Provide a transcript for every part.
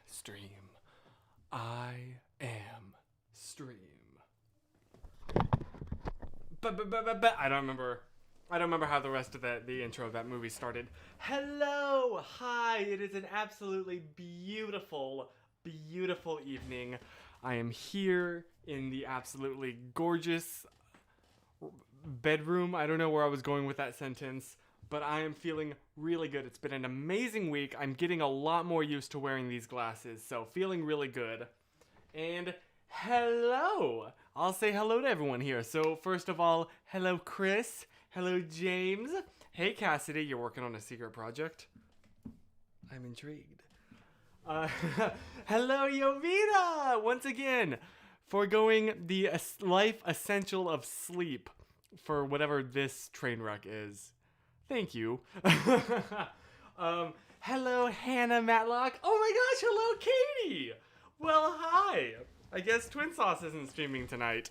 Stream. I am Stream. But I don't remember. I don't remember how the rest of the intro of that movie started. Hello! Hi! It is an absolutely beautiful, beautiful evening. I am here in the absolutely gorgeous bedroom. I don't know where I was going with that sentence, but I am feeling really good. It's been an amazing week. I'm getting a lot more used to wearing these glasses, so feeling really good. And hello! I'll say hello to everyone here. So first of all, hello Chris. Hello James. Hey Cassidy, you're working on a secret project? I'm intrigued. Hello Yovita! Once again, foregoing the life essential of sleep for whatever this train wreck is. Thank you. Hello Hannah Matlock. Oh my gosh, hello Katie! Well, hi! I guess Twin Sauce isn't streaming tonight.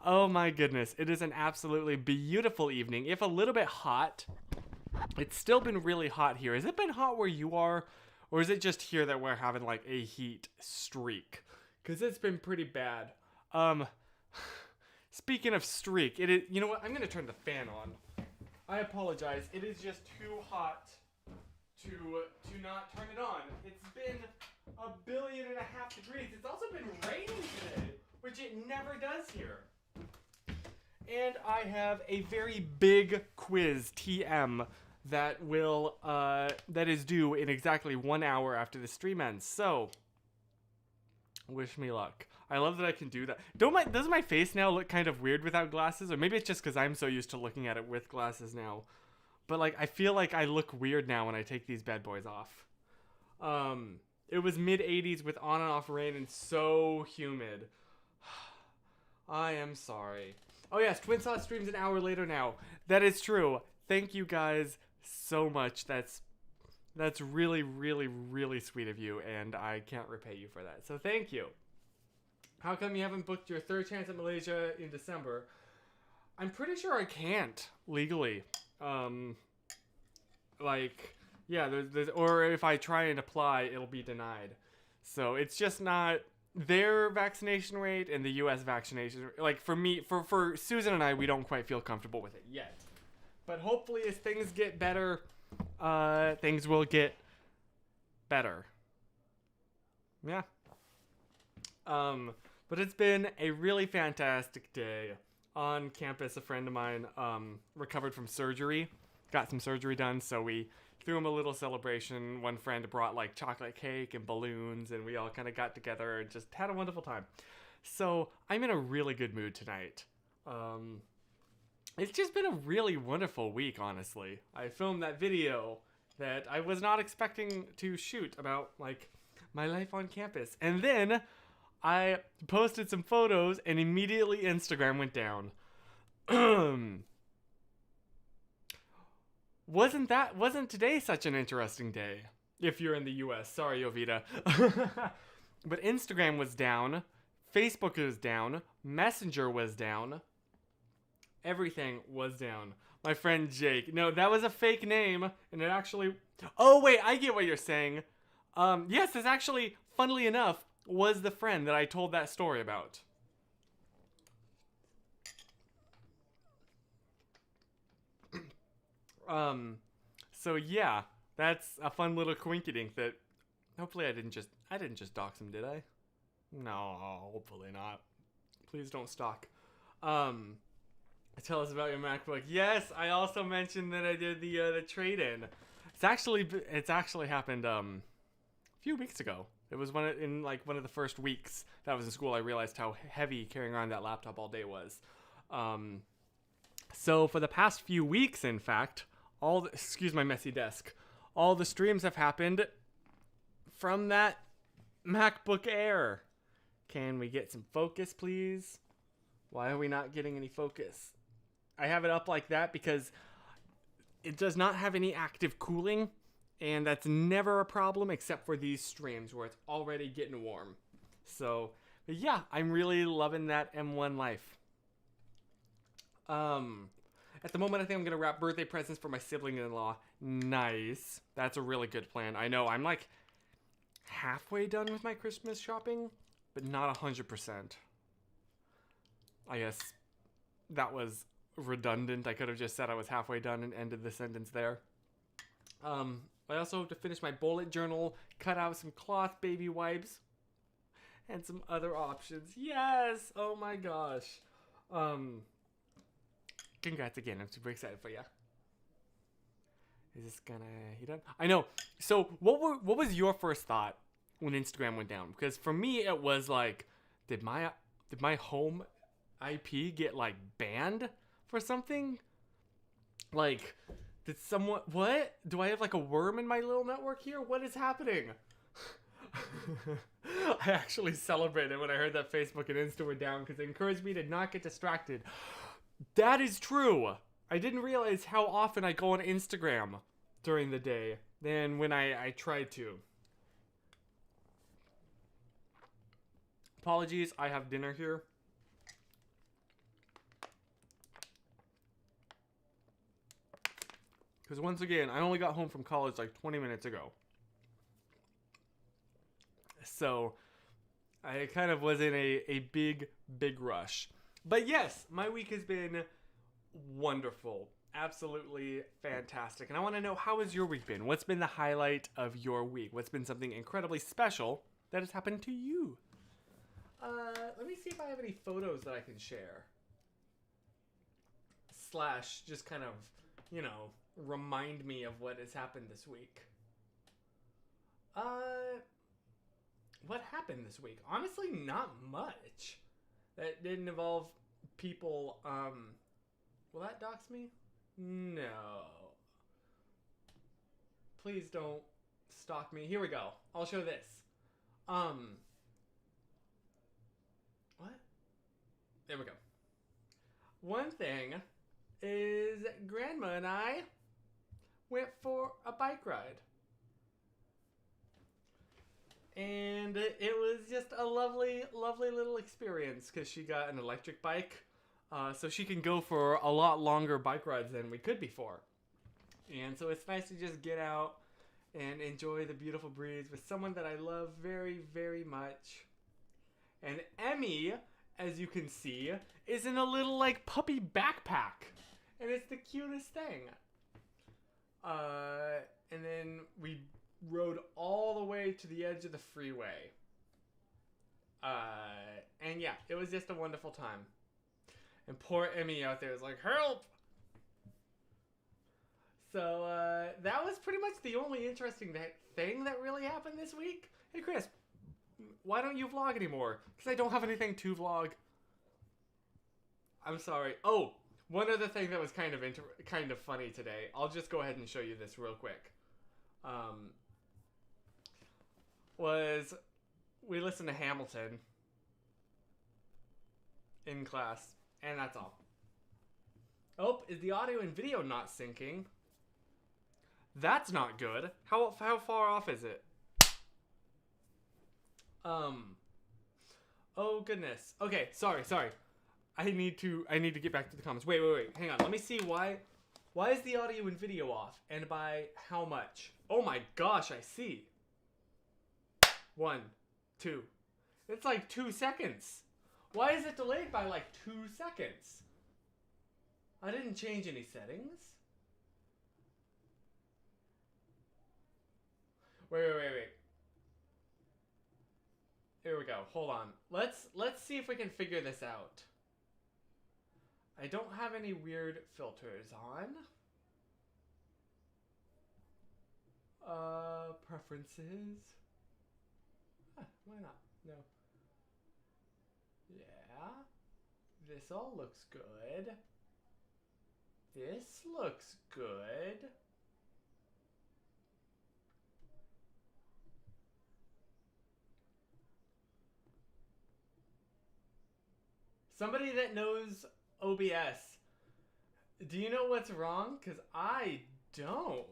Oh my goodness, it is an absolutely beautiful evening. If a little bit hot, it's still been really hot here. Has it been hot where you are? Or is it just here that we're having like a heat streak? Because it's been pretty bad. Speaking of streak, it is, you know what? I'm going to turn the fan on. I apologize. It is just too hot to not turn it on. It's been 1.5 billion degrees. It's also been raining today, which it never does here. And I have a very big quiz, TM, that will that is due in exactly 1 hour after the stream ends. So, wish me luck. I love that I can do that. Doesn't my face now look kind of weird without glasses? Or maybe it's just because I'm so used to looking at it with glasses now. But like, I feel like I look weird now when I take these bad boys off. It was mid-80s with on and off rain and so humid. I am sorry. Oh yes, Twin Sauce streams an hour later now. That is true. Thank you guys so much. That's really, really, really sweet of you, and I can't repay you for that. So thank you. How come you haven't booked your third chance at Malaysia in December? I'm pretty sure I can't legally. Like, yeah, there's or if I try and apply, it'll be denied. So it's just not their vaccination rate and the U.S. vaccination. Like for me, for Susan and I, we don't quite feel comfortable with it yet. But hopefully, as things get better, things will get better. Yeah. But it's been a really fantastic day on campus. A friend of mine recovered from surgery, got some surgery done, so we threw him a little celebration. One friend brought like chocolate cake and balloons, and we all kind of got together and just had a wonderful time. So I'm in a really good mood tonight. It's just been a really wonderful week, honestly. I filmed that video that I was not expecting to shoot about like my life on campus, and then I posted some photos, and immediately Instagram went down. Wasn't today such an interesting day? If you're in the US, sorry, Ovita. But Instagram was down, Facebook was down, Messenger was down, everything was down. My friend Jake, no, that was a fake name, and it actually, oh wait, I get what you're saying. Yes, this actually, funnily enough, was the friend that I told that story about. So yeah, that's a fun little quinkydink that hopefully I didn't just dox him, did I? No, hopefully not. Please don't stalk. Tell us about your MacBook. Yes, I also mentioned that I did the trade-in. It's actually happened a few weeks ago. It was one of the first weeks that I was in school. I realized how heavy carrying around that laptop all day was. So for the past few weeks, in fact, excuse my messy desk, all the streams have happened from that MacBook Air. Can we get some focus, please? Why are we not getting any focus? I have it up like that because it does not have any active cooling, and that's never a problem except for these streams where it's already getting warm. So, but yeah, I'm really loving that M1 life. At the moment, I think I'm going to wrap birthday presents for my sibling-in-law. Nice. That's a really good plan. I know, I'm like halfway done with my Christmas shopping, but not 100%. I guess that was redundant. I could have just said I was halfway done and ended the sentence there. I also have to finish my bullet journal, cut out some cloth baby wipes, and some other options. Yes! Oh my gosh. Congrats again. I'm super excited for you. Is this gonna... You done? I know. So, what was your first thought when Instagram went down? Because for me, it was like, did my home IP get like banned for something? Like, did someone... What? Do I have like a worm in my little network here? What is happening? I actually celebrated when I heard that Facebook and Insta were down because it encouraged me to not get distracted. That is true. I didn't realize how often I go on Instagram during the day than when I tried to. Apologies, I have dinner here. Because once again, I only got home from college like 20 minutes ago. So, I kind of was in a big rush. But yes, my week has been wonderful. Absolutely fantastic. And I want to know, how has your week been? What's been the highlight of your week? What's been something incredibly special that has happened to you? Let me see if I have any photos that I can share. Slash, just kind of, you know, remind me of what has happened this week. What happened this week? Honestly, not much. That didn't involve people, will that dox me? No. Please don't stalk me. Here we go. I'll show this. What? There we go. One thing is Grandma and I went for a bike ride. And it was just a lovely, lovely little experience because she got an electric bike. So she can go for a lot longer bike rides than we could before. And so it's nice to just get out and enjoy the beautiful breeze with someone that I love very, very much. And Emmy, as you can see, is in a little like puppy backpack. And it's the cutest thing. And then we rode all the way to the edge of the freeway. And yeah, it was just a wonderful time. And poor Emmy out there is like, help! So, that was pretty much the only interesting thing that really happened this week. Hey, Chris, why don't you vlog anymore? Because I don't have anything to vlog. I'm sorry. Oh, one other thing that was kind of funny today. I'll just go ahead and show you this real quick. Was we listened to Hamilton in class, and that's all. Oh, is the audio and video not syncing? That's not good. How far off is it? Oh goodness. Okay, sorry. I need to get back to the comments. Wait. Hang on. Let me see why is the audio and video off, and by how much? Oh my gosh, I see. 1, 2. It's like 2 seconds. Why is it delayed by like 2 seconds? I didn't change any settings. Wait. Here we go. Hold on. Let's see if we can figure this out. I don't have any weird filters on. Preferences. Huh, why not? No. Yeah. This all looks good. This looks good. Somebody that knows OBS, do you know what's wrong? Because I don't.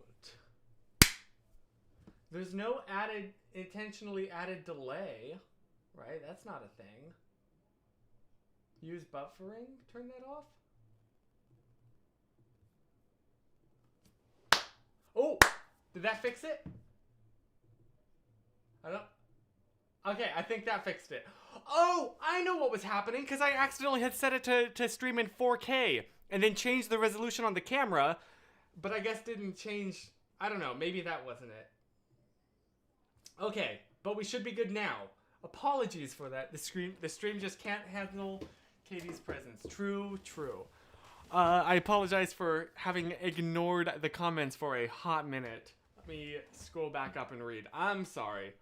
There's no intentionally added delay, right? That's not a thing. Use buffering? Turn that off? Did that fix it? I don't... Okay, I think that fixed it. Oh, I know what was happening, because I accidentally had set it to stream in 4K, and then changed the resolution on the camera, but I guess didn't change... I don't know, maybe that wasn't it. Okay, but we should be good now. Apologies for that. The stream just can't handle Katie's presence. True. I apologize for having ignored the comments for a hot minute. Let me scroll back up and read. I'm sorry.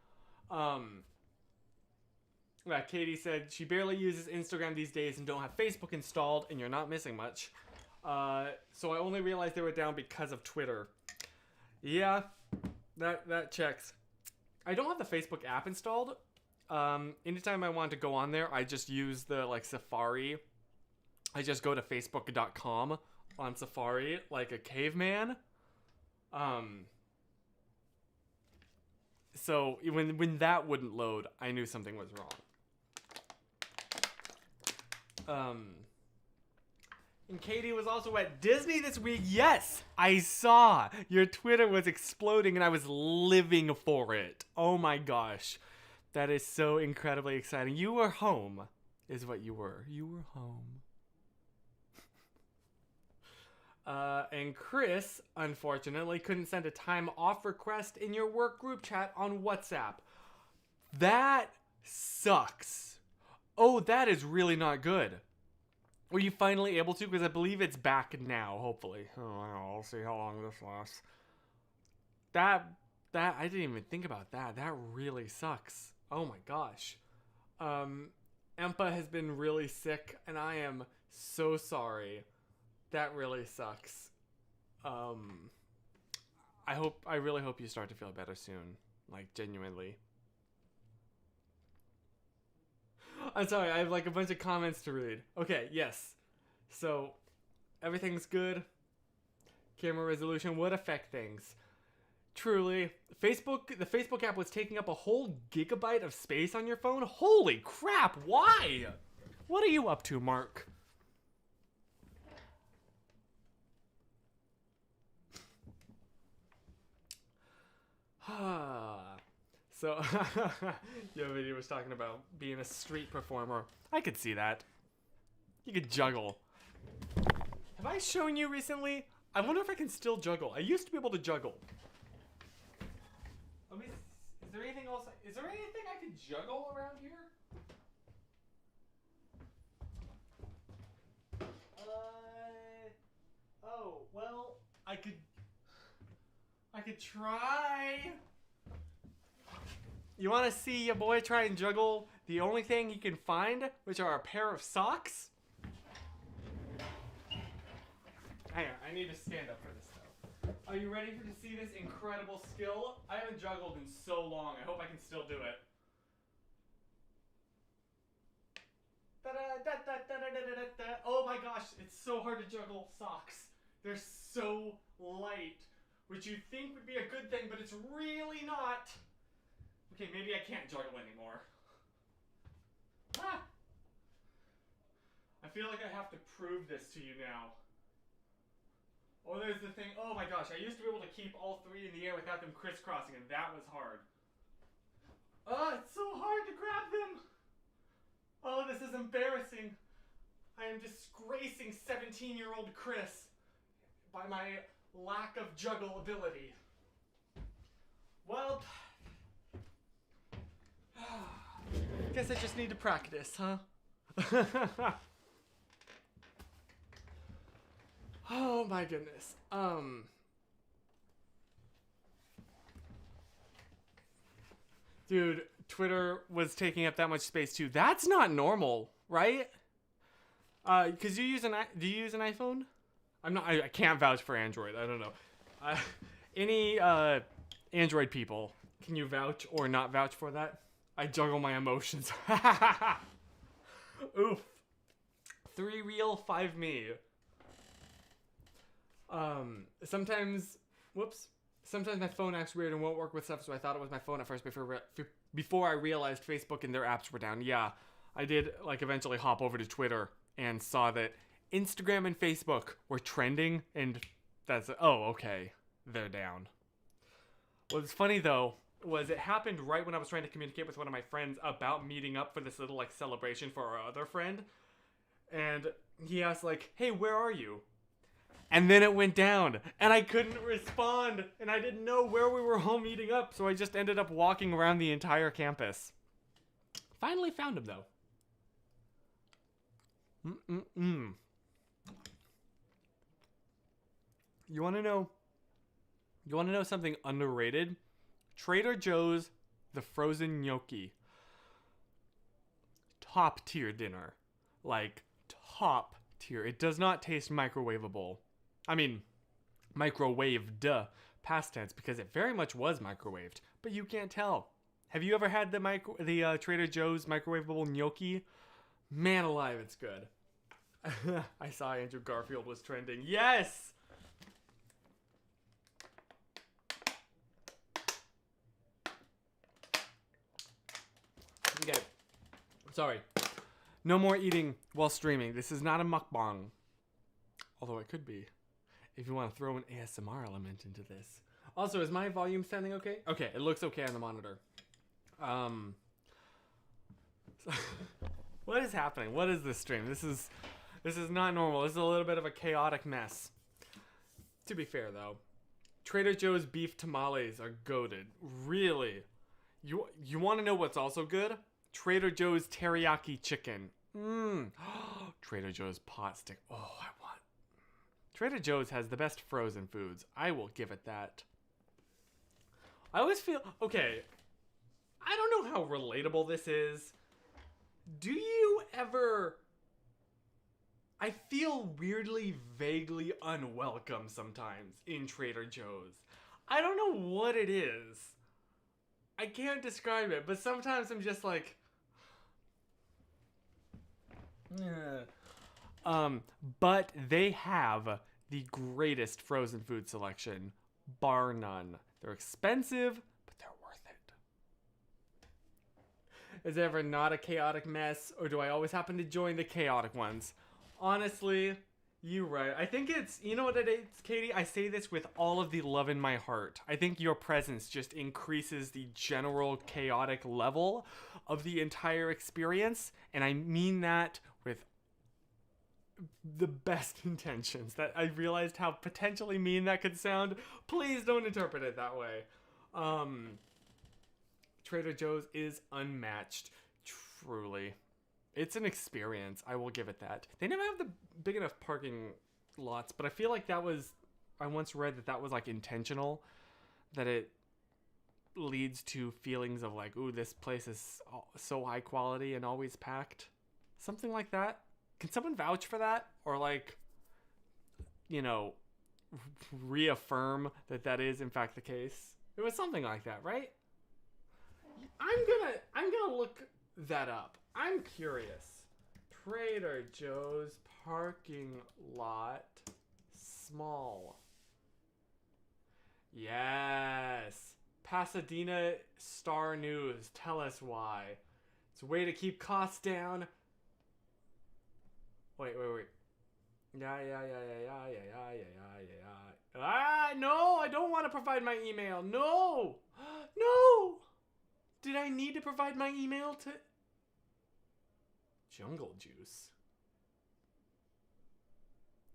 Katie said she barely uses Instagram these days and don't have Facebook installed, and you're not missing much. So I only realized they were down because of Twitter. Yeah, that checks. I don't have the Facebook app installed. Anytime I want to go on there, I just use the Safari. I just go to facebook.com on Safari like a caveman. So when that wouldn't load, I knew something was wrong. And Katie was also at Disney this week. Yes, I saw. Your Twitter was exploding and I was living for it. Oh my gosh. That is so incredibly exciting. You were home, is what you were. You were home. And Chris, unfortunately, couldn't send a time off request in your work group chat on WhatsApp. That sucks. Oh, that is really not good. Were you finally able to? Because I believe it's back now, hopefully. Oh, I'll see how long this lasts. That, I didn't even think about that. That really sucks. Oh my gosh. Empa has been really sick, and I am so sorry. That really sucks. I really hope you start to feel better soon. Like, genuinely. I'm sorry, I have a bunch of comments to read. Okay, yes. So, everything's good. Camera resolution would affect things. Truly. The Facebook app was taking up a whole gigabyte of space on your phone? Holy crap, why? What are you up to, Mark? So, your video was talking about being a street performer. I could see that. You could juggle. Have I shown you recently? I wonder if I can still juggle. I used to be able to juggle. Let me. Is there anything else? Is there anything I could juggle around here? Oh well, I could try. You want to see your boy try and juggle the only thing he can find, which are a pair of socks? Hang on, I need to stand up for this though. Are you ready to see this incredible skill? I haven't juggled in so long. I hope I can still do it. Oh my gosh, it's so hard to juggle socks. They're so light, which you'd think would be a good thing, but it's really not. Okay, maybe I can't juggle anymore. Ah! I feel like I have to prove this to you now. Oh, there's the thing. Oh my gosh, I used to be able to keep all three in the air without them crisscrossing, and that was hard. Oh, it's so hard to grab them. Oh, this is embarrassing. I am disgracing 17-year-old Chris by my lack of juggle ability. Well, guess I just need to practice, huh? Oh my goodness. Dude, Twitter was taking up that much space too. That's not normal, right? Cause do you use an iPhone? I can't vouch for Android. I don't know. Any Android people, can you vouch or not vouch for that? I juggle my emotions. Oof. 3 real, 5 me. Sometimes my phone acts weird and won't work with stuff, so I thought it was my phone at first before I realized Facebook and their apps were down. Yeah, I did eventually hop over to Twitter and saw that Instagram and Facebook were trending, and that's, oh, okay, they're down. What's funny though was it happened right when I was trying to communicate with one of my friends about meeting up for this little like celebration for our other friend, and he asked like, "Hey, where are you?" And then it went down, and I couldn't respond, and I didn't know where we were all meeting up, so I just ended up walking around the entire campus. Finally found him though. You want to know? You want to know something underrated? Trader Joe's the frozen gnocchi. Top tier dinner. Like top tier. It does not taste microwavable. I mean, microwaved past tense because it very much was microwaved, but you can't tell. Have you ever had the Trader Joe's microwavable gnocchi? Man alive, it's good. I saw Andrew Garfield was trending. Yes! Okay. Sorry. No more eating while streaming. This is not a mukbang. Although it could be. If you want to throw an ASMR element into this. Also, is my volume sounding okay? Okay, it looks okay on the monitor. What is happening? What is this stream? This is not normal. This is a little bit of a chaotic mess. To be fair though, Trader Joe's beef tamales are goated. Really? You want to know what's also good? Trader Joe's teriyaki chicken. Trader Joe's pot stick. Oh, I want. Trader Joe's has the best frozen foods. I will give it that. I always feel okay. I don't know how relatable this is. Do you ever... I feel weirdly, vaguely unwelcome sometimes in Trader Joe's. I don't know what it is. I can't describe it, but sometimes I'm just like... But they have the greatest frozen food selection, bar none. They're expensive, but they're worth it. Is it ever not a chaotic mess, or do I always happen to join the chaotic ones? Honestly, you're right. I think it's, you know what it is, Katie? I say this with all of the love in my heart. I think your presence just increases the general chaotic level of the entire experience, and I mean that with the best intentions. That I realized how potentially mean that could sound. Please don't interpret it that way. Trader Joe's is unmatched, truly. It's an experience. I will give it that. They never have the big enough parking lots, but I feel like that was... I once read that was like intentional. That it leads to feelings of like, ooh, this place is so high quality and always packed. Something like that. Can someone vouch for that? Or like, you know, reaffirm that is in fact the case? It was something like that, right? I'm gonna look that up. I'm curious. Trader Joe's parking lot small. Yes. Pasadena Star News. Tell us why. It's a way to keep costs down. Wait. Yeah. No, I don't want to provide my email. No. No. Did I need to provide my email to... Jungle Juice?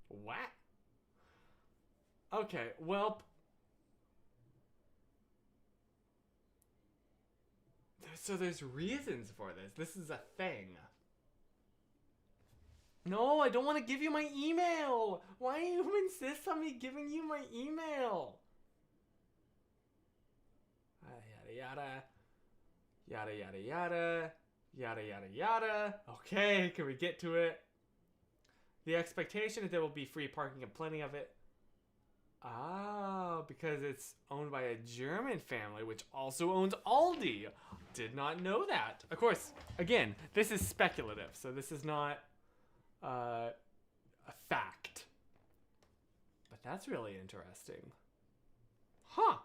What? Okay, well... So there's reasons for this. This is a thing. No, I don't want to give you my email. Why do you insist on me giving you my email? Yada. Okay, can we get to it? The expectation is there will be free parking and plenty of it. Ah, because it's owned by a German family, which also owns Aldi. Did not know that. Of course, again, this is speculative, so this is not a fact. But that's really interesting. Huh.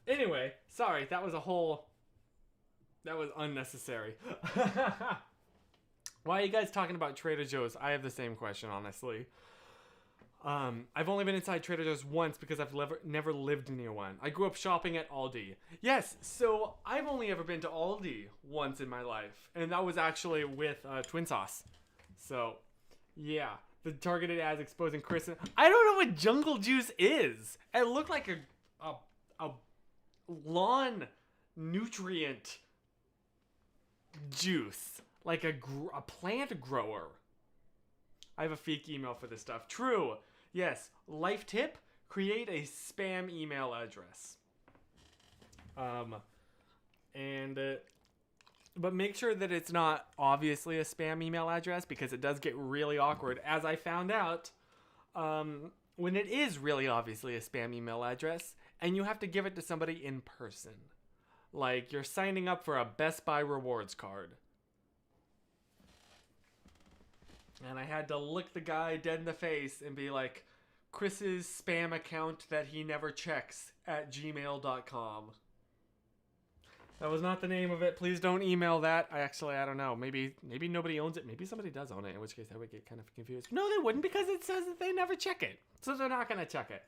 Anyway, sorry, that was unnecessary. Why are you guys talking about Trader Joe's? I have the same question, honestly. I've only been inside Trader Joe's once because I've never lived near one. I grew up shopping at Aldi. Yes, so I've only ever been to Aldi once in my life, and that was actually with Twin Sauce. So, yeah, the targeted ads exposing Chris. I don't know what Jungle Juice is. It looked like a lawn nutrient juice, like a plant grower. I have a fake email for this stuff. True. Yes. Life tip: create a spam email address. But make sure that it's not obviously a spam email address, because it does get really awkward. As I found out, when it is really obviously a spam email address, and you have to give it to somebody in person, like you're signing up for a Best Buy rewards card. And I had to look the guy dead in the face and be like, Chris's spam account that he never checks at gmail.com. That was not the name of it. Please don't email that. I don't know. Maybe nobody owns it. Maybe somebody does own it, in which case I would get kind of confused. No, they wouldn't, because it says that they never check it. So they're not going to check it.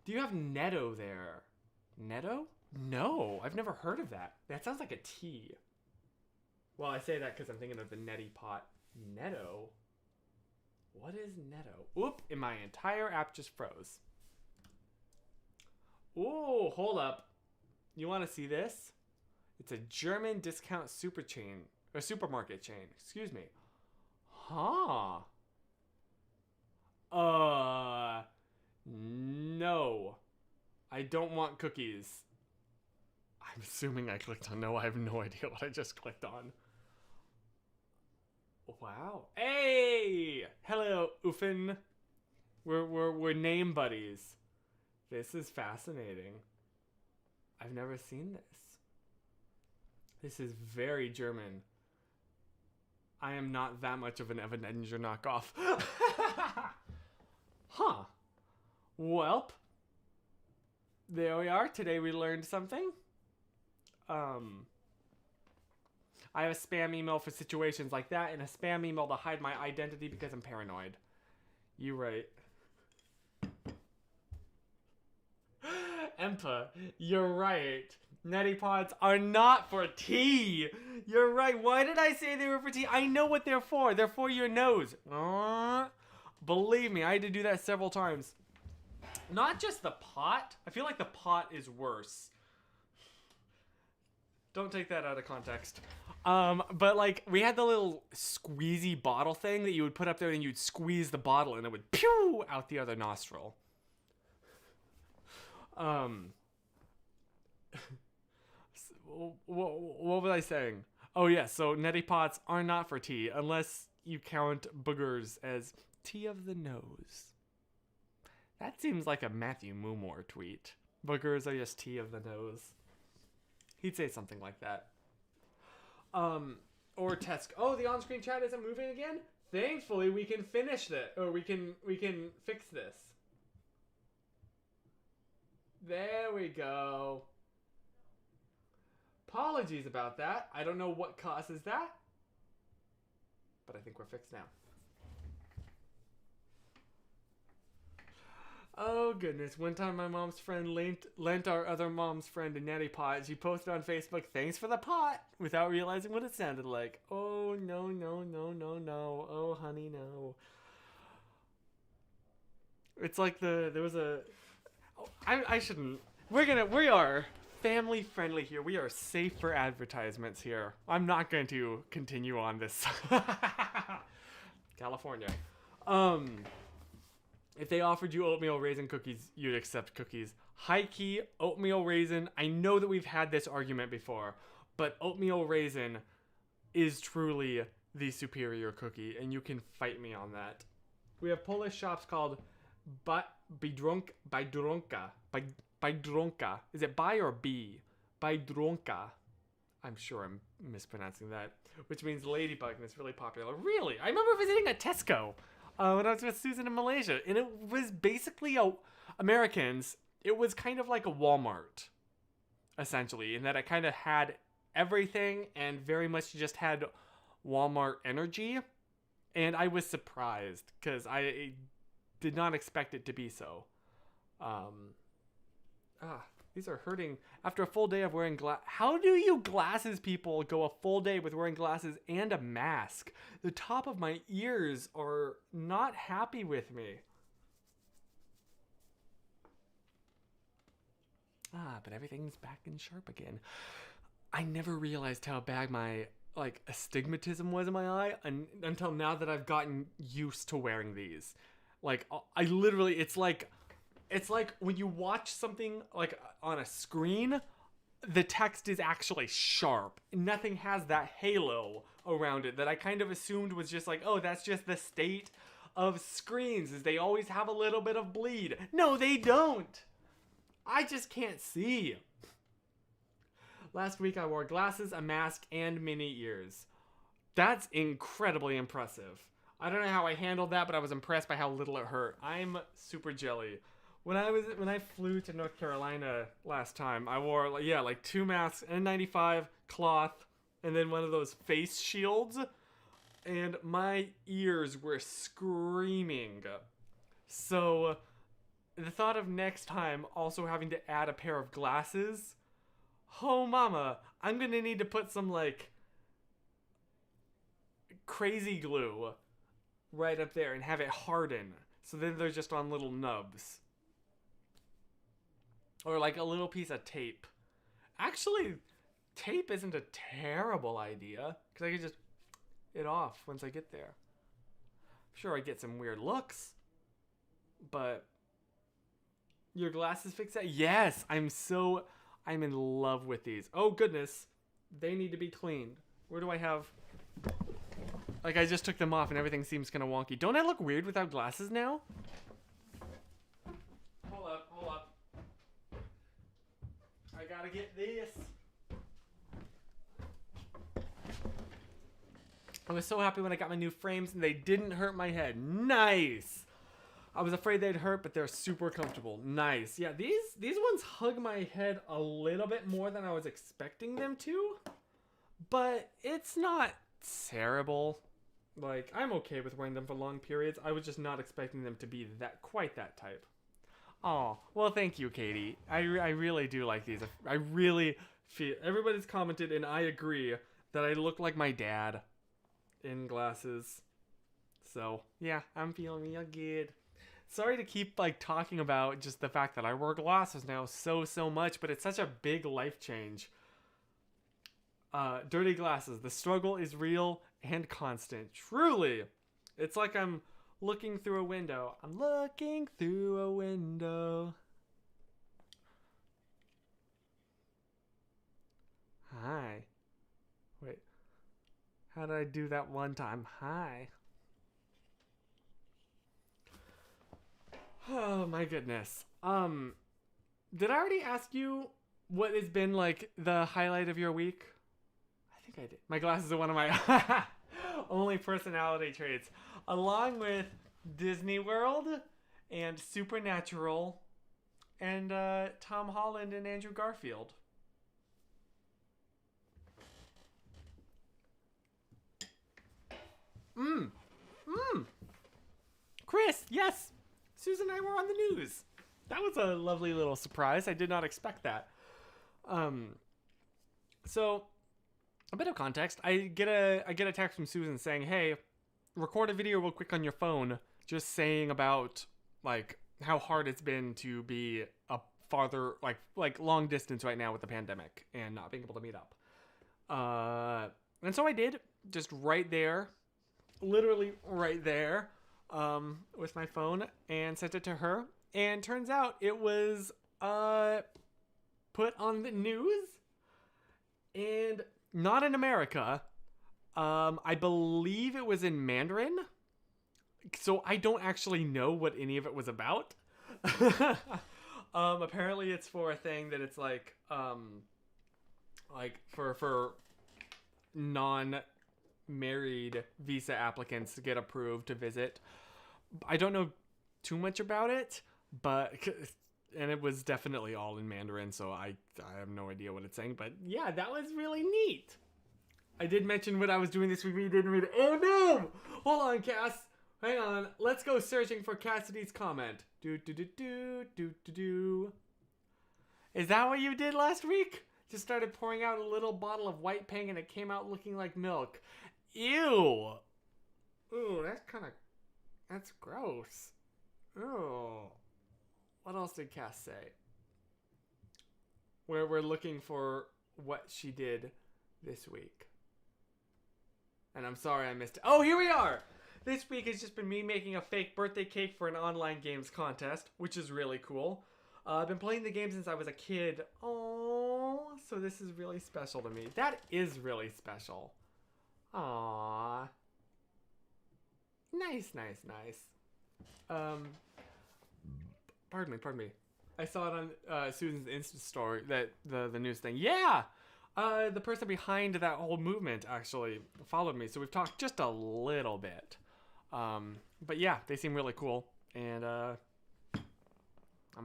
Do you have Netto there? Netto? No, I've never heard of that. That sounds like a tea. Well, I say that because I'm thinking of the neti pot. Netto? What is Netto? Oop, and my entire app just froze. Ooh, hold up. You want to see this? It's a German discount supermarket chain. Excuse me. Huh. No. I don't want cookies. I'm assuming I clicked on no. I have no idea what I just clicked on. Wow. Hey! Hello, Uffen. We're name buddies. This is fascinating. I've never seen this. This is very German. I am not that much of an Evanenger knockoff. Huh. Welp. There we are. Today we learned something. I have a spam email for situations like that, and a spam email to hide my identity because I'm paranoid. You right. Empa, you're right. Neti pods are not for tea. You're right. Why did I say they were for tea? I know what they're for. They're for your nose. Believe me, I had to do that several times. Not just the pot. I feel like the pot is worse. Don't take that out of context. But like, we had the little squeezy bottle thing that you would put up there, and you'd squeeze the bottle and it would pew out the other nostril. What was I saying? Oh yeah, so neti pots are not for tea unless you count boogers as tea of the nose. That seems like a Matthew Moomore tweet. Boogers are just tea of the nose. He'd say something like that. Or Tesk. Oh, the on-screen chat isn't moving again? Thankfully, we can finish this. Or we can fix this. There we go. Apologies about that. I don't know what causes that. But I think we're fixed now. Oh goodness, one time my mom's friend lent our other mom's friend a neti pot. She posted on Facebook, "Thanks for the pot," without realizing what it sounded like. Oh no, no, no, no, no. Oh honey, no. It's like there was a... Oh, I shouldn't. We are family friendly here. We are safe for advertisements here. I'm not going to continue on this. California. If they offered you oatmeal raisin cookies, you'd accept cookies. High key, oatmeal raisin. I know that we've had this argument before, but oatmeal raisin is truly the superior cookie, and you can fight me on that. We have Polish shops called Biedronka. Biedronka. Is it by or B? Biedronka. I'm sure I'm mispronouncing that. Which means ladybug, and it's really popular. Really? I remember visiting a Tesco when I was with Susan in Malaysia, and it was basically Americans. It was kind of like a Walmart, essentially, in that it kind of had everything and very much just had Walmart energy. And I was surprised because I did not expect it to be so. These are hurting after a full day of wearing glass. How do you glasses people go a full day with wearing glasses and a mask? The top of my ears are not happy with me. But everything's back in sharp again. I never realized how bad my astigmatism was in my eye until now that I've gotten used to wearing these. I literally, it's like when you watch something on a screen, the text is actually sharp. Nothing has that halo around it that I kind of assumed was just that's just the state of screens, is they always have a little bit of bleed. No, they don't. I just can't see. Last week I wore glasses, a mask, and mini ears. That's incredibly impressive. I don't know how I handled that, but I was impressed by how little it hurt. I'm super jelly. When I flew to North Carolina last time, I wore 2 masks, N95, cloth, and then one of those face shields, and my ears were screaming. So the thought of next time also having to add a pair of glasses, oh mama, I'm gonna need to put some crazy glue right up there and have it harden, so then they're just on little nubs. Or a little piece of tape. Actually, tape isn't a terrible idea, because I could just it off once I get there. Sure, I get some weird looks, but your glasses fix that? Yes, I'm in love with these. Oh goodness, they need to be cleaned. Where do I have? I just took them off and everything seems kind of wonky. Don't I look weird without glasses now? Hold up. I gotta get this. I was so happy when I got my new frames and they didn't hurt my head. Nice. I was afraid they'd hurt, but they're super comfortable. Nice. Yeah, these ones hug my head a little bit more than I was expecting them to, but it's not terrible. I'm okay with wearing them for long periods. I was just not expecting them to be quite that type. Oh, well, thank you, Katie. I really do like these. I really feel everybody's commented, and I agree that I look like my dad in glasses. So yeah, I'm feeling real good. Sorry to keep talking about just the fact that I wear glasses now so much, but it's such a big life change. Dirty glasses. The struggle is real and constant. Truly. It's like I'm looking through a window. I'm looking through a window. Hi. Wait. How did I do that one time? Hi. Oh my goodness. Did I already ask you what has been the highlight of your week? I think I did. My glasses are one of my only personality traits, along with Disney World and Supernatural and Tom Holland and Andrew Garfield. Chris, yes. Susan and I were on the news. That was a lovely little surprise. I did not expect that. So a bit of context. I get a text from Susan saying, "Hey, record a video real quick on your phone, just saying about how hard it's been to be a farther long distance right now with the pandemic and not being able to meet up." And so I did, just right there, literally right there, with my phone, and sent it to her. And turns out it was put on the news, and not in America. I believe it was in Mandarin, so I don't actually know what any of it was about. Apparently it's for a thing that it's for non-married visa applicants to get approved to visit. I don't know too much about it, and it was definitely all in Mandarin, so I have no idea what it's saying, but yeah, that was really neat. I did mention what I was doing this week, but you didn't read it. Oh no! Hold on, Cass. Hang on. Let's go searching for Cassidy's comment. Do do do do do do do. Is that what you did last week? Just started pouring out a little bottle of White Pang and it came out looking like milk. Ew. Ooh, that's gross. Ooh. What else did Cass say? We're looking for what she did this week. And I'm sorry I missed it. Oh, here we are! This week has just been me making a fake birthday cake for an online games contest, which is really cool. I've been playing the game since I was a kid. Oh, so this is really special to me. That is really special. Aww. Nice, nice, nice. Pardon me. I saw it on Susan's Insta story, that the news thing. Yeah! The person behind that whole movement actually followed me, so we've talked just a little bit. But yeah, they seem really cool, and I'm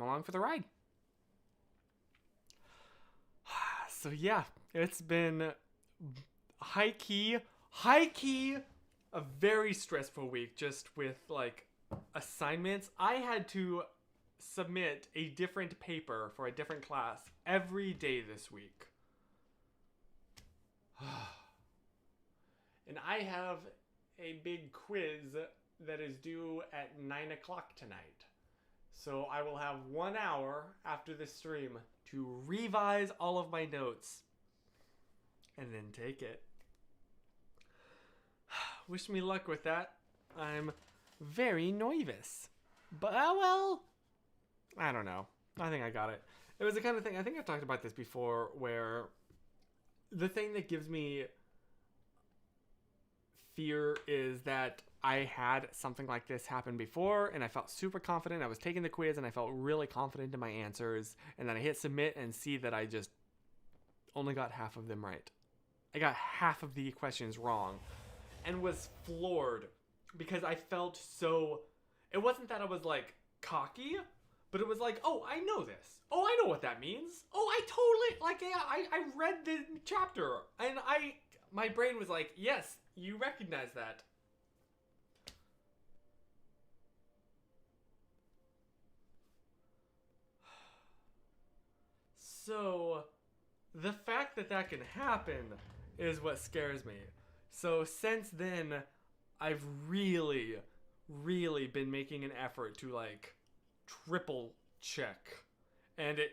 along for the ride. So yeah, it's been high-key, a very stressful week just with, like, assignments. I had to submit a different paper for a different class every day this week. And I have a big quiz that is due at 9 o'clock tonight. So I will have 1 hour after this stream to revise all of my notes and then take it. Wish me luck with that. I'm very nervous. But, well, I don't know. I think I got it. It was the kind of thing, I think I've talked about this before, where the thing that gives me fear is that I had something like this happen before and I felt super confident. I was taking the quiz and I felt really confident in my answers, and then I hit submit and see that I just only got half of them right. I got half of the questions wrong and was floored because I felt so... It wasn't that I was, like, cocky, but it was like, oh, I know this. Oh, I know what that means. Oh, I totally... Like, yeah, I read the chapter, and my brain was like, yes, you recognize that. So, the fact that that can happen is what scares me. So, since then, I've really been making an effort to, like, triple check. And it...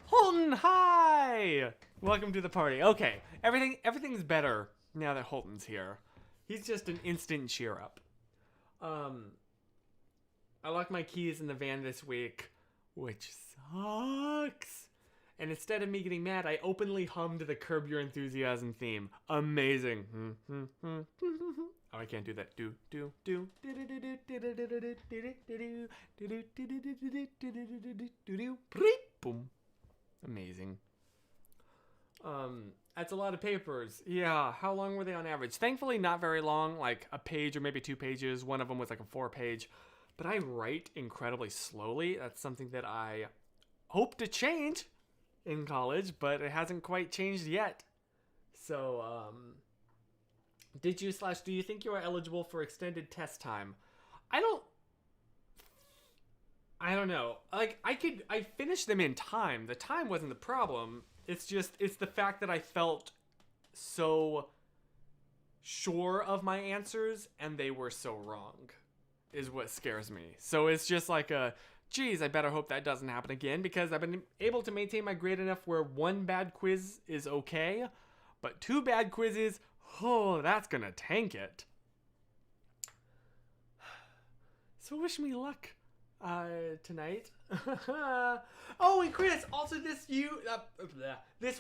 Holton, hi! Welcome to the party. Okay, everything's better now that Holton's here. He's just an instant cheer up. I locked my keys in the van this week, which sucks. And instead of me getting mad, I openly hummed the Curb Your Enthusiasm theme. Amazing. Oh, I can't do that. Boom. Amazing. That's a lot of papers. Yeah, how long were they on average? Thankfully, not very long, like a page or maybe 2 pages. One of them was like a 4-page. But I write incredibly slowly. That's something that I hope to change in college, but it hasn't quite changed yet. So, do you think you are eligible for extended test time? I don't know. Like, I finished them in time. The time wasn't the problem. It's the fact that I felt so sure of my answers and they were so wrong is what scares me. So it's just like geez, I better hope that doesn't happen again, because I've been able to maintain my grade enough where 1 bad quiz is okay, but 2 bad quizzes, oh, that's gonna tank it. So wish me luck tonight. Oh, and Chris, also this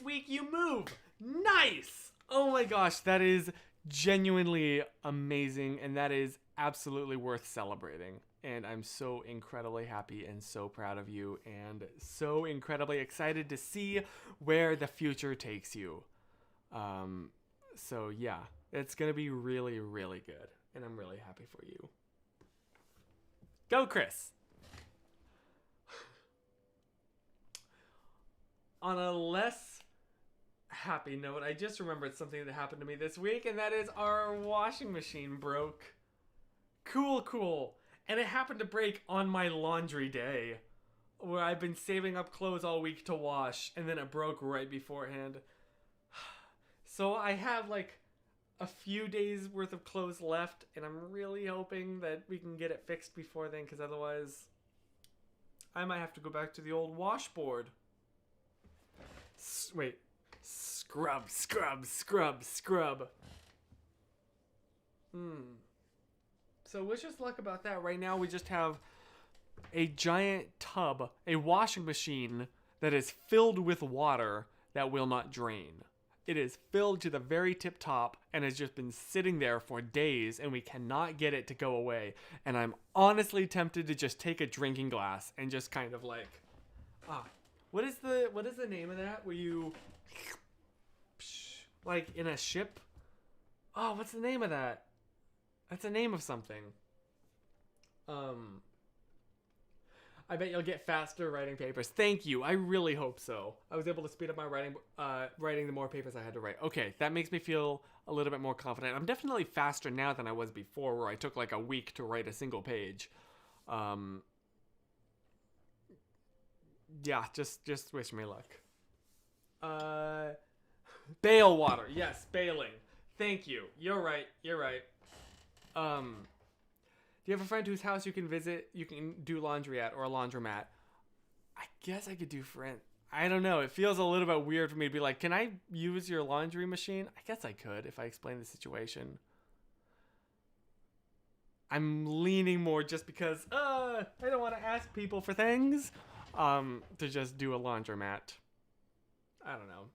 week you move. Nice. Oh my gosh, that is genuinely amazing, and that is absolutely worth celebrating. And I'm so incredibly happy and so proud of you, and so incredibly excited to see where the future takes you. So yeah, it's gonna be really, really good, and I'm really happy for you. Go, Chris. On a less happy note, I just remembered something that happened to me this week, and that is our washing machine broke Cool. And it happened to break on my laundry day, where I've been saving up clothes all week to wash, and then it broke right beforehand. So I have like a few days worth of clothes left, and I'm really hoping that we can get it fixed before then, because otherwise I might have to go back to the old washboard. Wait. Scrub. So wish us luck about that. Right now we just have a giant tub, a washing machine that is filled with water that will not drain. It is filled to the very tip top and has just been sitting there for days, and we cannot get it to go away. And I'm honestly tempted to just take a drinking glass and just kind of like, what is the name of that? Where you, like in a ship? Oh, what's the name of that? That's the name of something. I bet you'll get faster writing papers. Thank you. I really hope so. I was able to speed up my writing the more papers I had to write. Okay, that makes me feel a little bit more confident. I'm definitely faster now than I was before, where I took like a week to write a single page. Yeah, just wish me luck. Bail water. Yes, bailing. Thank you. You're right. Do you have a friend whose house you can visit, you can do laundry at, or a laundromat? I guess I could do friend. I don't know. It feels a little bit weird for me to be like, can I use your laundry machine? I guess I could if I explain the situation. I'm leaning more just because, I don't want to ask people for things, to just do a laundromat. I don't know.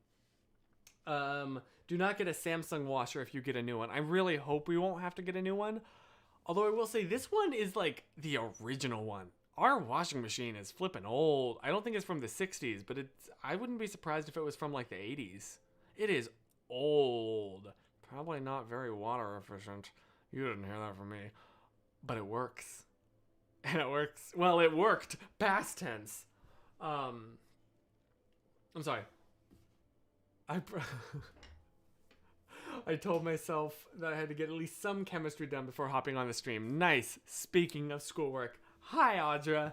Do not get a Samsung washer if you get a new one. I really hope we won't have to get a new one. Although I will say this one is like the original one. Our washing machine is flipping old. I don't think it's from the 60s, but I wouldn't be surprised if it was from like the 80s. It is old. Probably not very water efficient. You didn't hear that from me. But it works. And it works. Well, it worked. Past tense. I'm sorry. I told myself that I had to get at least some chemistry done before hopping on the stream. Nice. Speaking of schoolwork. Hi, Audra.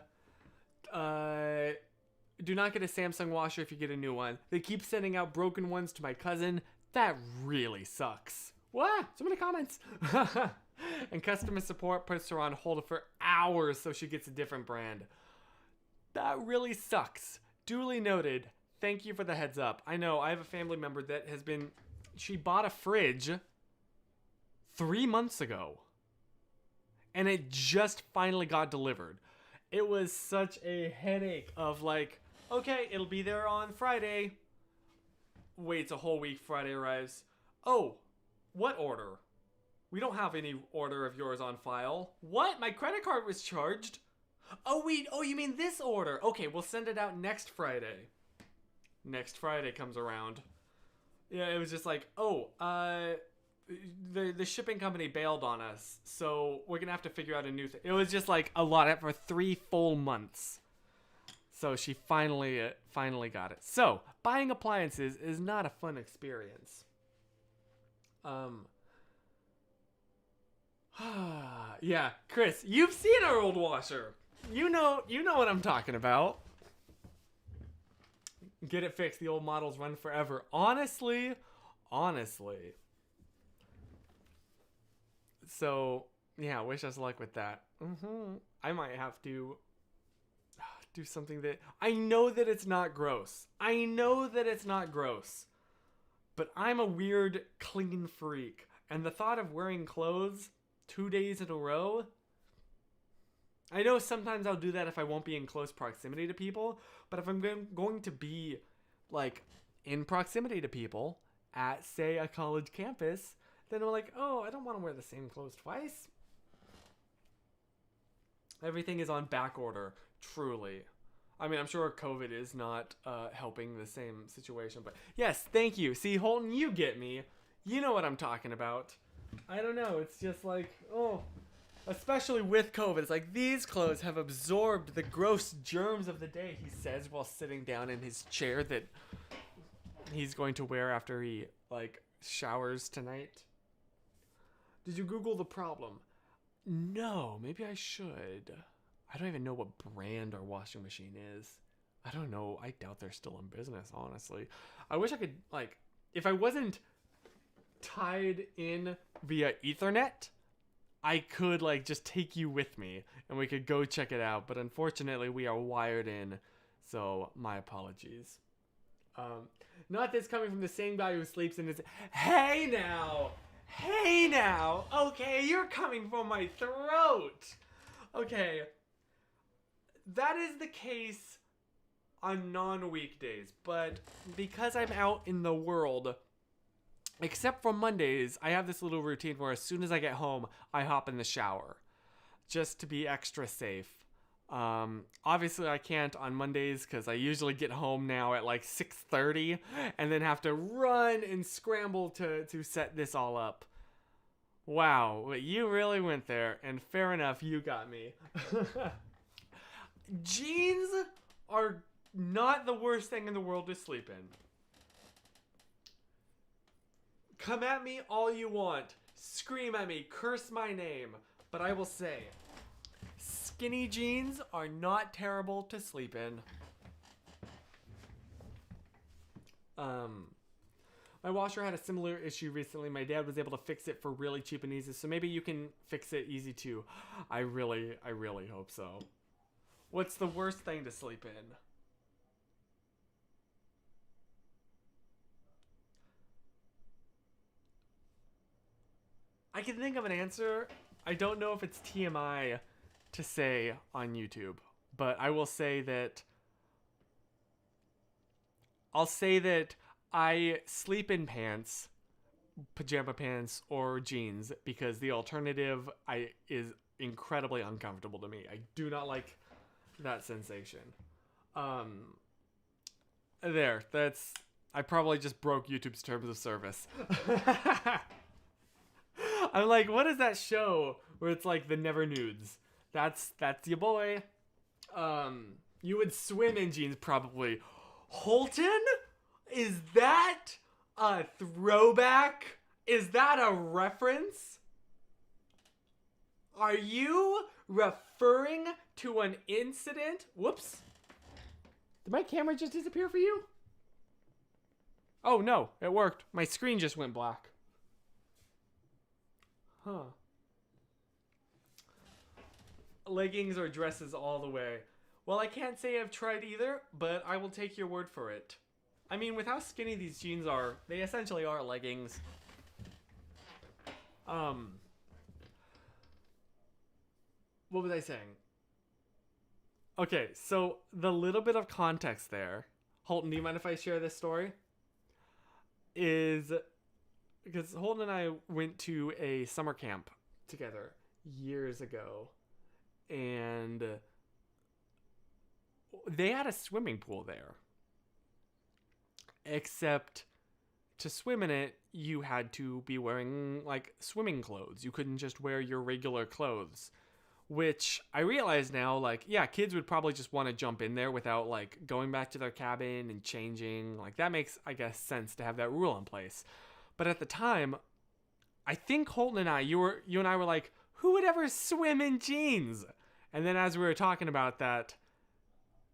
Do not get a Samsung washer if you get a new one. They keep sending out broken ones to my cousin. That really sucks. What? So many comments. And customer support puts her on hold for hours so she gets a different brand. That really sucks. Duly noted. Thank you for the heads up. I know, I have a family member that has been... She bought a fridge 3 months ago. And it just finally got delivered. It was such a headache of like, okay, it'll be there on Friday. Waits a whole week, Friday arrives. Oh, what order? We don't have any order of yours on file. What? My credit card was charged? Oh, you mean this order? Okay, we'll send it out next Friday. Next Friday comes around. Yeah, it was just like, the shipping company bailed on us, so we're gonna have to figure out a new thing. It was just like a lot for 3 full months. So she finally got it. So buying appliances is not a fun experience. Yeah, Chris, you've seen our old washer. You know what I'm talking about. Get it fixed. The old models run forever. Honestly. So, yeah, wish us luck with that. I might have to do something that... I know that it's not gross. But I'm a weird, clean freak. And the thought of wearing clothes 2 days in a row... I know sometimes I'll do that if I won't be in close proximity to people, but if I'm going to be, like, in proximity to people at, say, a college campus, then I'm like, oh, I don't want to wear the same clothes twice. Everything is on back order, truly. I mean, I'm sure COVID is not helping the same situation, but yes, thank you. See, Holton, you get me. You know what I'm talking about. I don't know, it's just like, oh... Especially with COVID, it's like these clothes have absorbed the gross germs of the day, he says while sitting down in his chair that he's going to wear after he, like, showers tonight. Did you Google the problem? No, maybe I should. I don't even know what brand our washing machine is. I don't know. I doubt they're still in business, honestly. I wish I could, like, if I wasn't tied in via Ethernet, I could, like, just take you with me and we could go check it out. But unfortunately, we are wired in, so my apologies. Not this coming from the same guy who sleeps in his... Hey now! Hey now! Okay, you're coming for my throat! Okay. That is the case on non-weekdays, but because I'm out in the world, except for Mondays, I have this little routine where as soon as I get home, I hop in the shower, just to be extra safe. Obviously I can't on Mondays because I usually get home now at like 6:30 and then have to run and scramble to set this all up. Wow, you really went there, and fair enough, you got me. Jeans are not the worst thing in the world to sleep in. Come at me all you want. Scream at me. Curse my name. But I will say, skinny jeans are not terrible to sleep in. My washer had a similar issue recently. My dad was able to fix it for really cheap and easy, so maybe you can fix it easy too. I really hope so. What's the worst thing to sleep in? I can think of an answer. I don't know if it's TMI to say on YouTube, but I will say that I sleep in pants, pajama pants, or jeans because the alternative is incredibly uncomfortable to me. I do not like that sensation. I probably just broke YouTube's terms of service. I'm like, what is that show where it's like the Never Nudes? That's your boy. You would swim in jeans probably. Holton? Is that a throwback? Is that a reference? Are you referring to an incident? Whoops. Did my camera just disappear for you? Oh no, it worked. My screen just went black. Huh. Leggings or dresses all the way. Well, I can't say I've tried either, but I will take your word for it. I mean, with how skinny these jeans are, they essentially are leggings. What was I saying? Okay, so the little bit of context there. Holton, do you mind if I share this story? Is because Holton and I went to a summer camp together years ago, and they had a swimming pool there. Except to swim in it, you had to be wearing like swimming clothes. You couldn't just wear your regular clothes. Which I realize now, like, yeah, kids would probably just want to jump in there without like going back to their cabin and changing. Like, that makes, I guess, sense to have that rule in place. But at the time, I think Holton and you and I were like, who would ever swim in jeans? And then as we were talking about that,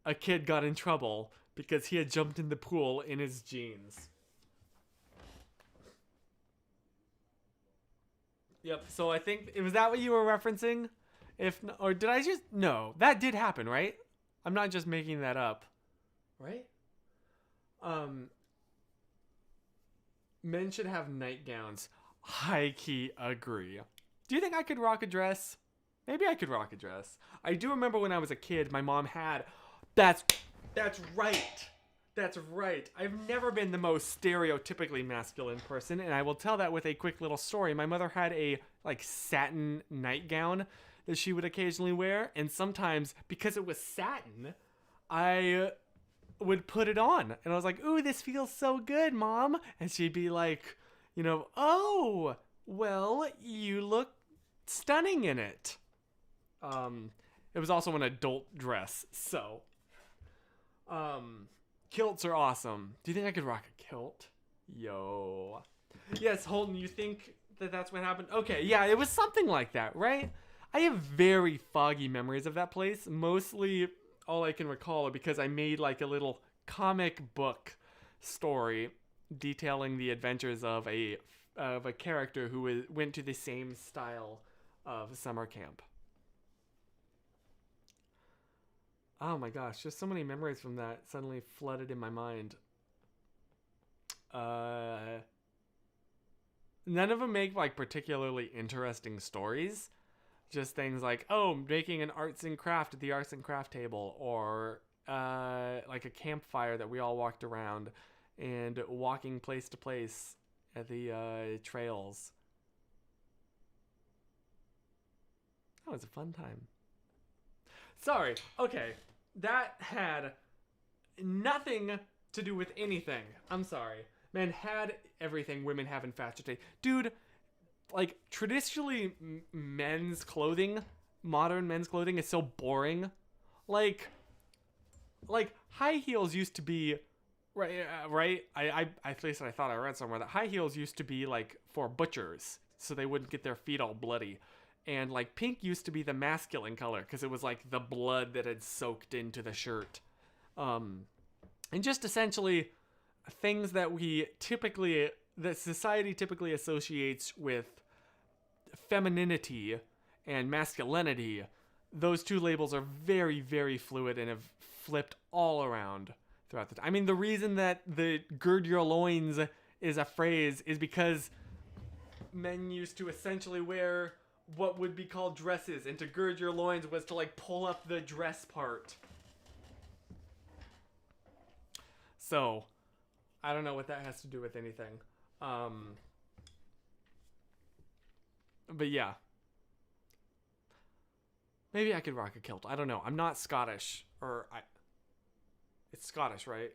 a kid got in trouble because he had jumped in the pool in his jeans. Yep, so I think, was that what you were referencing? Or did I just, no, that did happen, right? I'm not just making that up. Right? Men should have nightgowns. High-key agree. Do you think I could rock a dress? Maybe I could rock a dress. I do remember when I was a kid, my mom had, that's right. That's right. I've never been the most stereotypically masculine person, and I will tell that with a quick little story. My mother had a like satin nightgown that she would occasionally wear, and sometimes because it was satin, I would put it on, and I was like, "Ooh, this feels so good, Mom." And she'd be like, you know, "Oh, well, you look stunning in it." It was also an adult dress, so kilts are awesome. Do you think I could rock a kilt? Yo. Yes, Holden, you think that that's what happened? Okay, yeah, it was something like that, right? I have very foggy memories of that place. Mostly all I can recall are because I made like a little comic book story detailing the adventures of a character who went to the same style of summer camp. Oh my gosh, just so many memories from that suddenly flooded in my mind. None of them make like particularly interesting stories. Just things like, oh, making an arts and craft at the arts and craft table, or like a campfire that we all walked around, and walking place to place at the trails. That was a fun time. Sorry. Okay. That had nothing to do with anything. I'm sorry. Man, had everything women have in fashion today. Dude, like, traditionally men's clothing, modern men's clothing is so boring. Like high heels used to be, right? At least I thought I read somewhere that high heels used to be, like, for butchers, so they wouldn't get their feet all bloody. And, like, pink used to be the masculine color because it was, like, the blood that had soaked into the shirt. And just essentially things that that society typically associates with femininity and masculinity. Those two labels are very, very fluid and have flipped all around throughout the time. I mean, the reason that the gird your loins is a phrase is because men used to essentially wear what would be called dresses, and to gird your loins was to like pull up the dress part. So, I don't know what that has to do with anything. But yeah. Maybe I could rock a kilt. I don't know. I'm not Scottish. It's Scottish, right?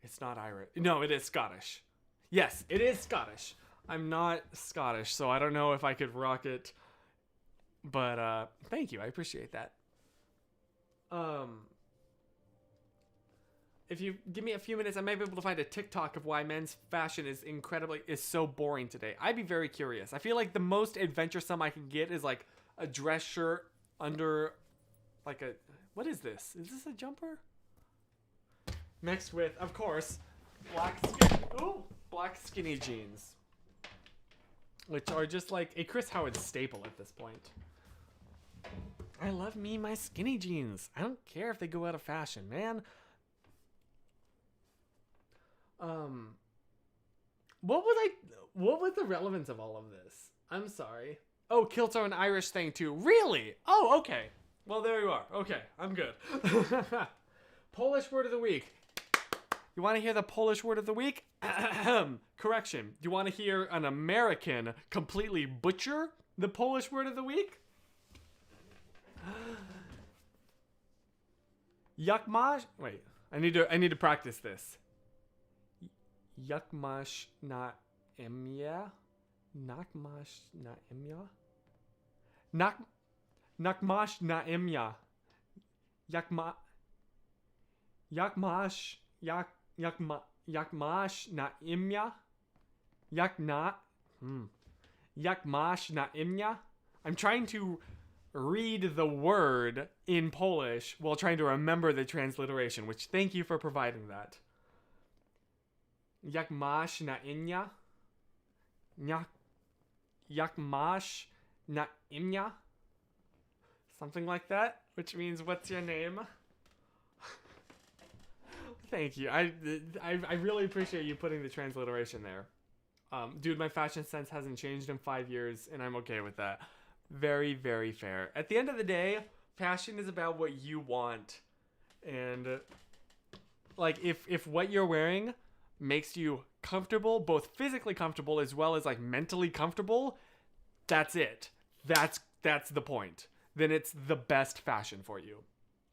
It's not Irish. No, it is Scottish. Yes, it is Scottish. I'm not Scottish, so I don't know if I could rock it. But thank you. I appreciate that. If you give me a few minutes, I may be able to find a TikTok of why men's fashion is so boring today. I'd be very curious. I feel like the most adventuresome I can get is like a dress shirt under like what is this? Is this a jumper? Mixed with, of course, black skinny jeans, which are just like a Chris Howard staple at this point. I love me my skinny jeans. I don't care if they go out of fashion, man. What was the relevance of all of this? I'm sorry. Oh, kilts are an Irish thing too. Really? Oh, okay. Well, there you are. Okay, I'm good. Polish word of the week. You want to hear the Polish word of the week? Correction. You want to hear an American completely butcher the Polish word of the week? Yakmash. Wait, I need to practice this. Yakmash na emya. Nakmash na emya. Nakmash na emya. Yakmash na imya. Yakmash na imya. I'm trying to read the word in Polish while trying to remember the transliteration, which thank you for providing that. Yakmash na imya. Yakmash na imya. Something like that, which means what's your name? Thank you. I really appreciate you putting the transliteration there. Dude, my fashion sense hasn't changed in 5 years, and I'm okay with that. Very, very fair. At the end of the day, fashion is about what you want. And, like, if what you're wearing makes you comfortable, both physically comfortable as well as, like, mentally comfortable, that's it. That's the point. Then it's the best fashion for you.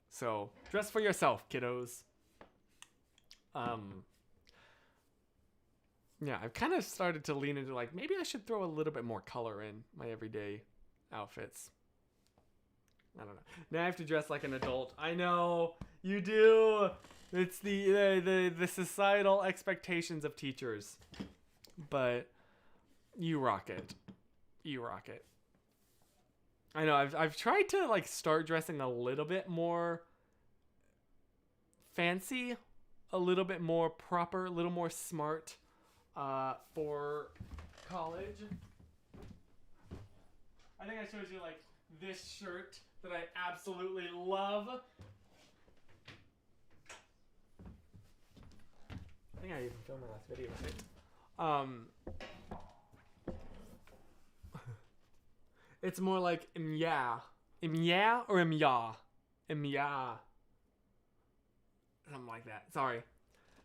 So, dress for yourself, kiddos. Yeah, I've kind of started to lean into like, maybe I should throw a little bit more color in my everyday outfits. I don't know. Now I have to dress like an adult. I know, you do. It's the societal expectations of teachers. But you rock it. You rock it. I know I've tried to like start dressing a little bit more fancy, a little bit more proper, a little more smart for college. I think I showed you like this shirt that I absolutely love. I think I even filmed my last video with it. It's more like imya. Imya or imya? Imya. Something like that. Sorry.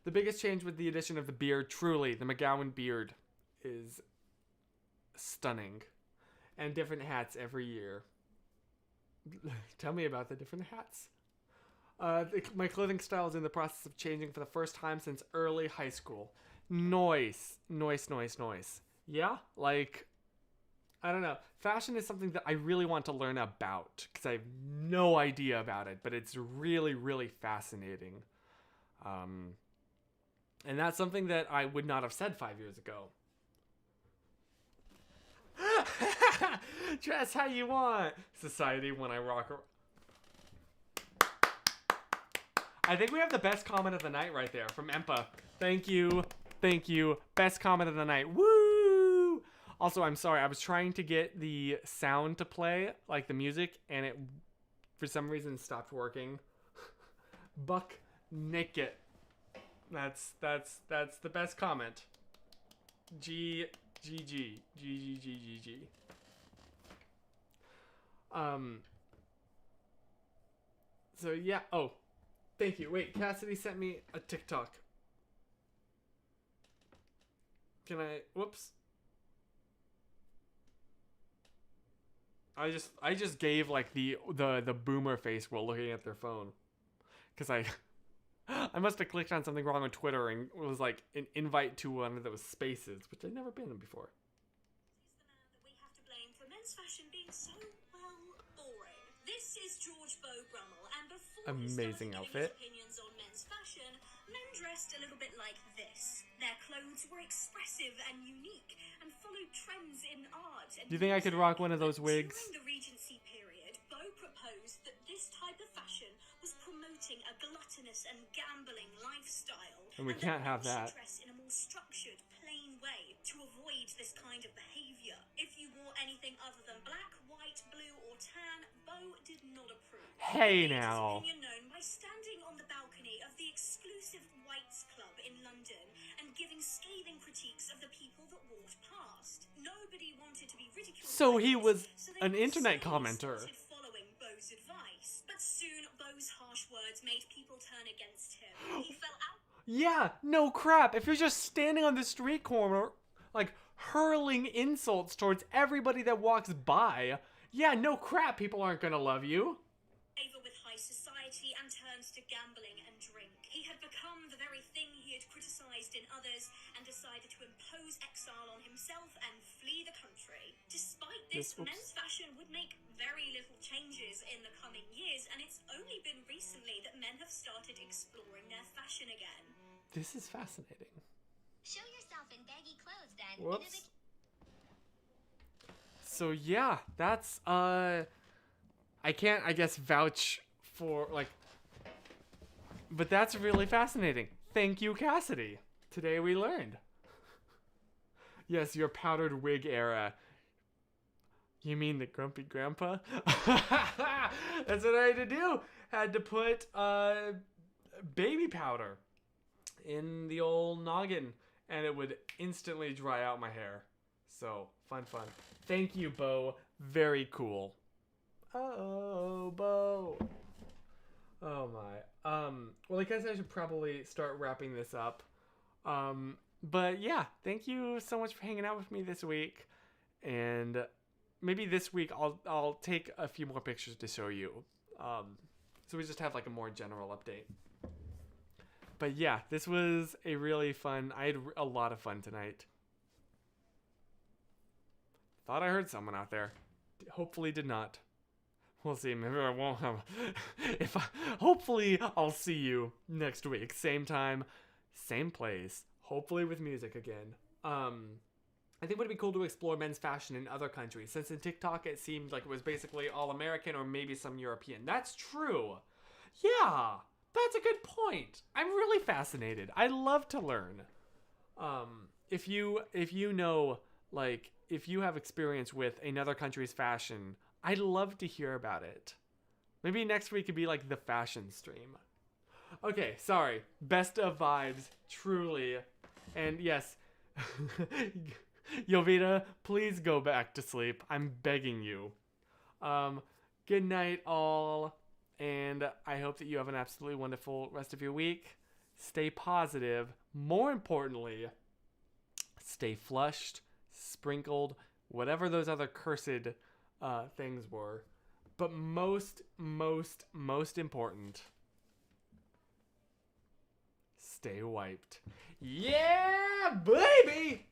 The biggest change with the addition of the beard, truly, the McGowan beard is stunning. And different hats every year. Tell me about the different hats. My clothing style is in the process of changing for the first time since early high school. Noise. Yeah? Like, I don't know. Fashion is something that I really want to learn about because I have no idea about it, but it's really, really fascinating. And that's something that I would not have said 5 years ago. Dress how you want. Society when I rock around. I think we have the best comment of the night right there from Empa. Thank you. Best comment of the night. Woo! Also, I'm sorry. I was trying to get the sound to play, like the music, and it, for some reason, stopped working. Buck naked. That's the best comment. G. So yeah. Oh. Thank you. Wait, Cassidy sent me a TikTok. Can I? Whoops. I just gave like the boomer face while looking at their phone, because I must have clicked on something wrong on Twitter and it was like an invite to one of those spaces, which I'd never been in before. He's the man that we have to blame for men's fashion being so, well, boring. This is George Beau Brummel, and before amazing he started outfit. Giving his opinions on men's fashion, men dressed a little bit like this. Their clothes were expressive and unique, and followed trends in art. And Do you think I could rock one of those wigs? During the Regency period, Beau proposed that this type of fashion was promoting a gluttonous and gambling lifestyle. And we can't have that. Dress in a more structured, plain way to avoid this kind of behavior. If you wore anything other than black, white, blue, or tan, Beau did not approve. Hey now. His opinion known by standing on the balcony of the exclusive Whites Club in London and giving scathing critiques of the people that walked past. Nobody wanted to be ridiculed. So he was so an internet commenter. Following Beau's advice, but soon Beau's harsh words made people turn against him. He fell out. Yeah, no crap. If you're just standing on the street corner, like hurling insults towards everybody that walks by, yeah, no crap. People aren't gonna love you. Favor with high society and turns to gambling and drink. He had become the very thing he had criticized in others and decided to impose exile on himself and flee the country. Despite this, men's fashion would make very little changes in the coming years, and it's only been recently that men have started exploring their fashion again. This is fascinating. Show yourself in baggy clothes then. Whoops. So yeah, that's I can't, I guess, vouch for like, but that's really fascinating. Thank you, Cassidy. Today we learned. Yes, your powdered wig era. You mean the grumpy grandpa? That's what I had to do. Had to put baby powder in the old noggin, and it would instantly dry out my hair. So, fun. Thank you, Beau. Very cool. Oh, Beau. Oh my. Well, I guess I should probably start wrapping this up. But yeah, thank you so much for hanging out with me this week. And maybe this week I'll take a few more pictures to show you. So we just have like a more general update. But yeah, this was a really fun, I had a lot of fun tonight. Thought I heard someone out there. Hopefully did not. We'll see. Maybe I won't have. Hopefully I'll see you next week. Same time, same place. Hopefully with music again. And I think it would be cool to explore men's fashion in other countries, since in TikTok it seemed like it was basically all American or maybe some European. That's true. Yeah, that's a good point. I'm really fascinated. I love to learn. If you know, like, if you have experience with another country's fashion, I'd love to hear about it. Maybe next week could be like the fashion stream. Okay, sorry. Best of vibes, truly. And yes, Jovita, please go back to sleep. I'm begging you. Good night, all. And I hope that you have an absolutely wonderful rest of your week. Stay positive. More importantly, stay flushed, sprinkled, whatever those other cursed things were. But most important, stay wiped. Yeah, baby!